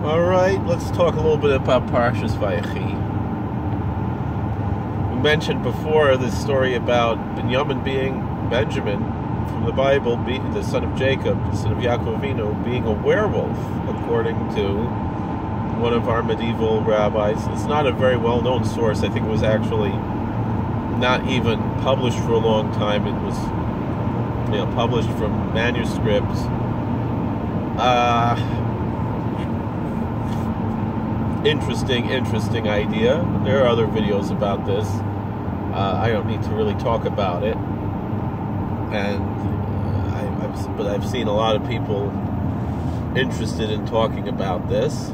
Alright, let's talk a little bit about Parshas Vayechi. We mentioned before this story about Benjamin from the Bible, the son of Jacob, the son of Yaakov Avinu, being a werewolf, according to one of our medieval rabbis. It's not a very well-known source. I think it was actually not even published for a long time. It was published from manuscripts. Interesting idea. There are other videos about this. I don't need to really talk about it. But I've seen a lot of people interested in talking about this.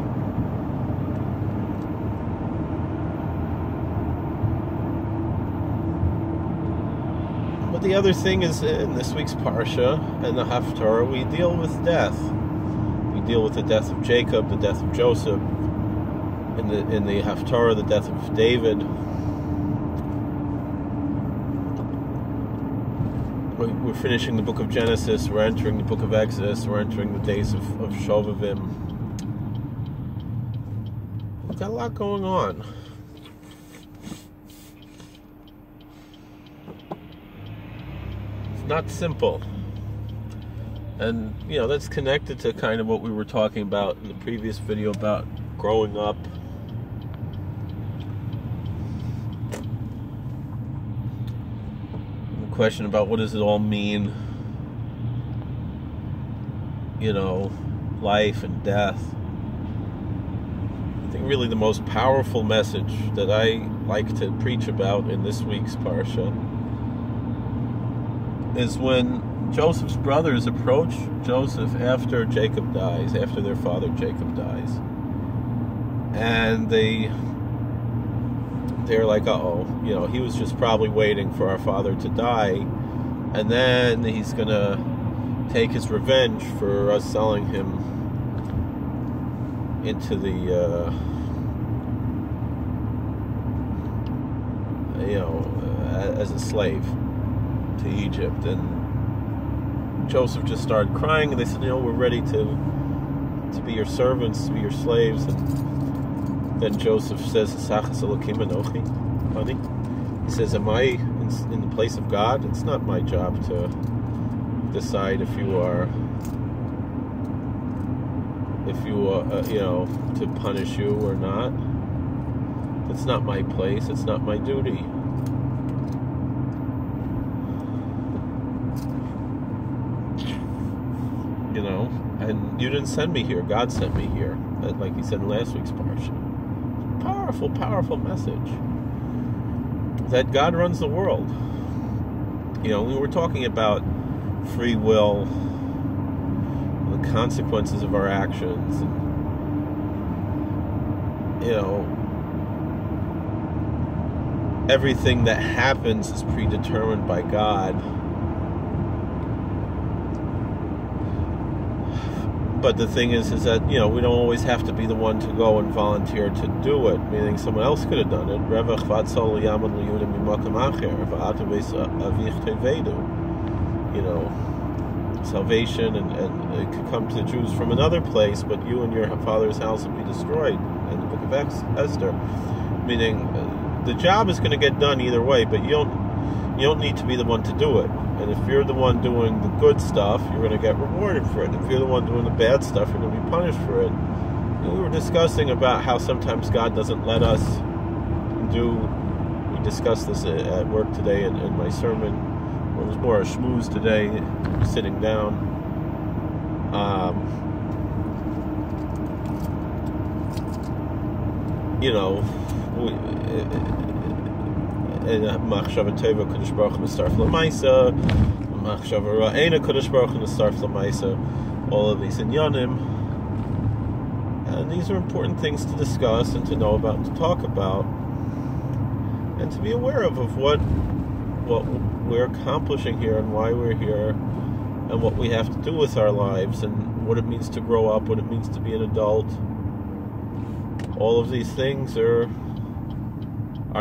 But the other thing is, in this week's Parsha and the Haftarah, we deal with death. We deal with the death of Jacob, the death of Joseph. In the Haftarah, the death of David. We're finishing the book of Genesis. We're entering the book of Exodus. We're entering the days of Shovavim. We've got a lot going on. It's not simple. And, that's connected to kind of what we were talking about in the previous video about growing up. Question about what does it all mean, life and death. I think really the most powerful message that I like to preach about in this week's Parsha is when Joseph's brothers approach Joseph after Jacob dies, after their father Jacob dies, and they're like, he was just probably waiting for our father to die, and then he's going to take his revenge for us selling him into the, as a slave to Egypt. And Joseph just started crying, and they said, we're ready to be your servants, to be your slaves. And then Joseph says, honey, he says, am I in the place of God? It's not my job to decide if you are, to punish you or not. It's not my place. It's not my duty. And you didn't send me here. God sent me here, like he said in last week's Parsha. Powerful message that God runs the world. We were talking about free will, the consequences of our actions, and, everything that happens is predetermined by God. But the thing is that, we don't always have to be the one to go and volunteer to do it, meaning someone else could have done it. Salvation and it could come to the Jews from another place, but you and your father's house would be destroyed in the book of Esther. Meaning, the job is going to get done either way, but you don't need to be the one to do it. And if you're the one doing the good stuff, you're going to get rewarded for it. If you're the one doing the bad stuff, you're going to be punished for it. And we were discussing about how sometimes God doesn't let us we discussed this at work today in my sermon. It was more a schmooze today, sitting down. Machshava Teva Kodesh Baruch Hu Nistarf L'Maisa, Machshava Ra'ena Kodesh Baruch Hu Nistarf L'Maisa, all of these inyanim. And these are important things to discuss and to know about and to talk about and to be aware of what we're accomplishing here and why we're here and what we have to do with our lives and what it means to grow up, what it means to be an adult. All of these things are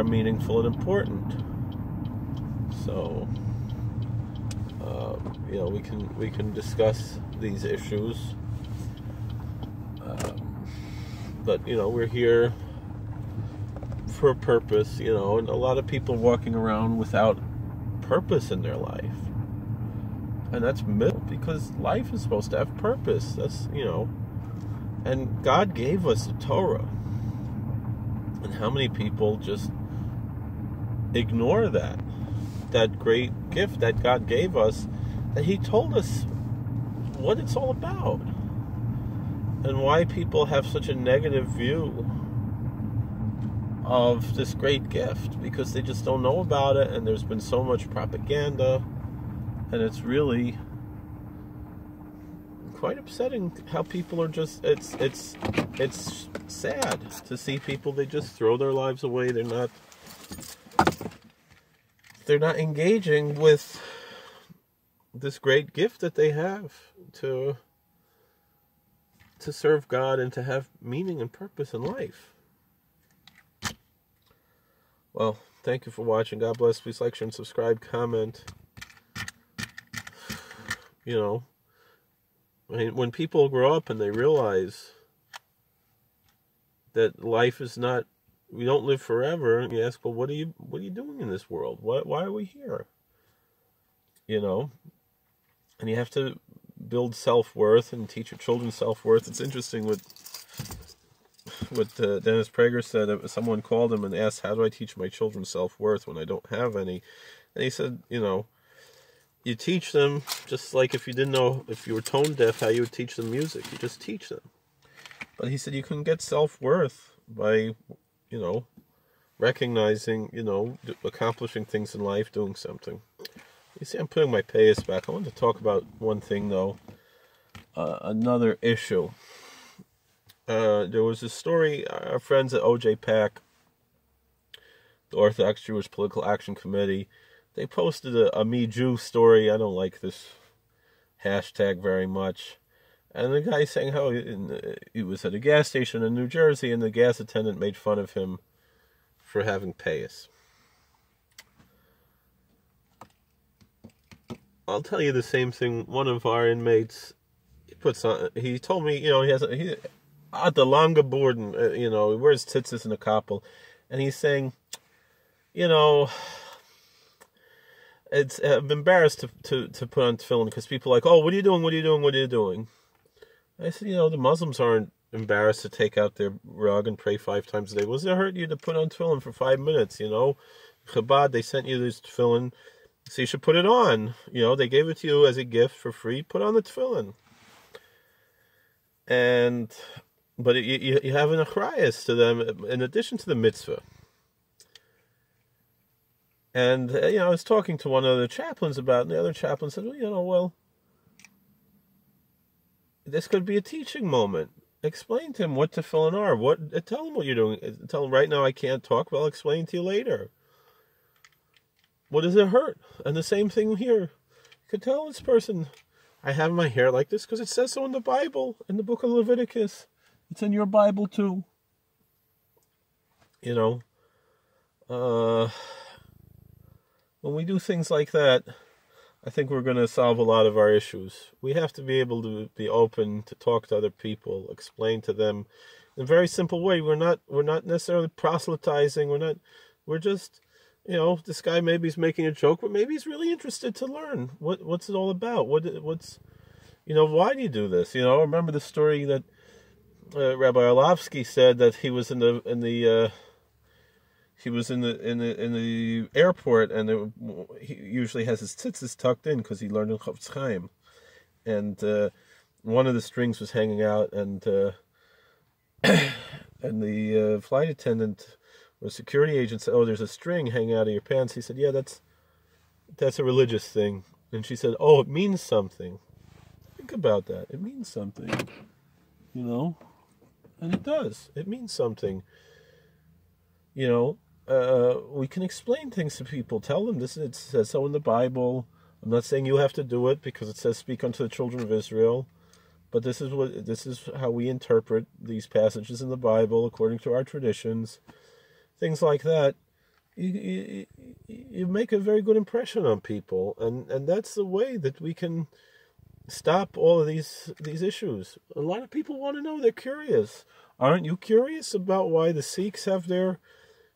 meaningful and important. So, we can discuss these issues. But, we're here for a purpose, and a lot of people walking around without purpose in their life. And that's middle, because life is supposed to have purpose. That's, and God gave us the Torah. And how many people just ignore that great gift that God gave us, that He told us what it's all about, and why people have such a negative view of this great gift, because they just don't know about it, and there's been so much propaganda, and it's really quite upsetting how people are just, it's sad to see people, they just throw their lives away. They're not engaging with this great gift that they have to serve God and to have meaning and purpose in life. Well, thank you for watching. God bless. Please like, share, and subscribe, comment. When people grow up and they realize that life is not, we don't live forever, and you ask, well, what are you doing in this world? Why are we here? And you have to build self-worth and teach your children self-worth. It's interesting what Dennis Prager said. Someone called him and asked, how do I teach my children self-worth when I don't have any? And he said, you teach them just like if you were tone deaf, how you would teach them music. You just teach them. But he said you can get self-worth by, recognizing, accomplishing things in life, doing something. You see, I'm putting my payas back. I want to talk about one thing, though. Another issue. There was a story, our friends at OJ PAC, the Orthodox Jewish Political Action Committee, they posted a Me Jew story. I don't like this hashtag very much. And the guy saying how he was at a gas station in New Jersey, and the gas attendant made fun of him for having payas. I'll tell you the same thing. One of our inmates, he told me, he at the longa borden, he wears tzitzis in a koppel, and he's saying, I'm embarrassed to put on tefillin because people are like, oh, what are you doing? What are you doing? What are you doing? I said, the Muslims aren't embarrassed to take out their rug and pray 5 times a day. What does it hurt you to put on tefillin for 5 minutes? Chabad, they sent you this tefillin, so you should put it on. They gave it to you as a gift for free. Put on the tefillin. But you have an achrayus to them in addition to the mitzvah. And, I was talking to one of the chaplains about it, and the other chaplain said, well, this could be a teaching moment. Explain to him what tefillin are. Tell him what you're doing. Tell him, right now I can't talk, but I'll explain to you later. What does it hurt? And the same thing here. You could tell this person, I have my hair like this because it says so in the Bible, in the book of Leviticus. It's in your Bible too. When we do things like that, I think we're going to solve a lot of our issues. We have to be able to be open to talk to other people, explain to them in a very simple way. We're not necessarily proselytizing. We're just, this guy maybe is making a joke, but maybe he's really interested to learn what's it all about. What's why do you do this? I remember the story that Rabbi Orlovsky said that he was in the airport, and he usually has his tzitzis tucked in because he learned in Chofetz Chaim, and one of the strings was hanging out, and the flight attendant or security agent said, "Oh, there's a string hanging out of your pants." He said, "Yeah, that's a religious thing," and she said, "Oh, it means something." Think about that. It means something, and it does. It means something. We can explain things to people. Tell them it says so in the Bible. I'm not saying you have to do it because it says speak unto the children of Israel, but this is how we interpret these passages in the Bible according to our traditions. Things like that. You make a very good impression on people, and that's the way that we can stop all of these issues. A lot of people want to know. They're curious. Aren't you curious about why the Sikhs have their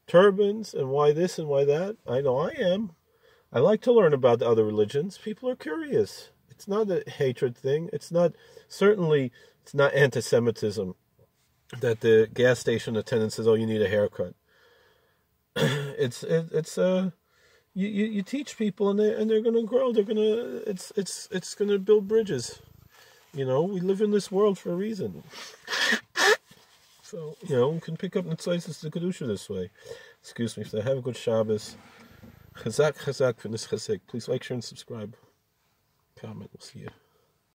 turbans and why this and why that? I know I am. I like to learn about the other religions. People are curious. It's not a hatred thing. It's not anti-Semitism that the gas station attendant says, "Oh, you need a haircut." You teach people and they're gonna grow. It's gonna build bridges. We live in this world for a reason. So we can pick up Nitzaitis the Kedusha this way. Excuse me. So have a good Shabbos. Chazak, for this chazek. Please like, share, and subscribe. Comment. We'll see you.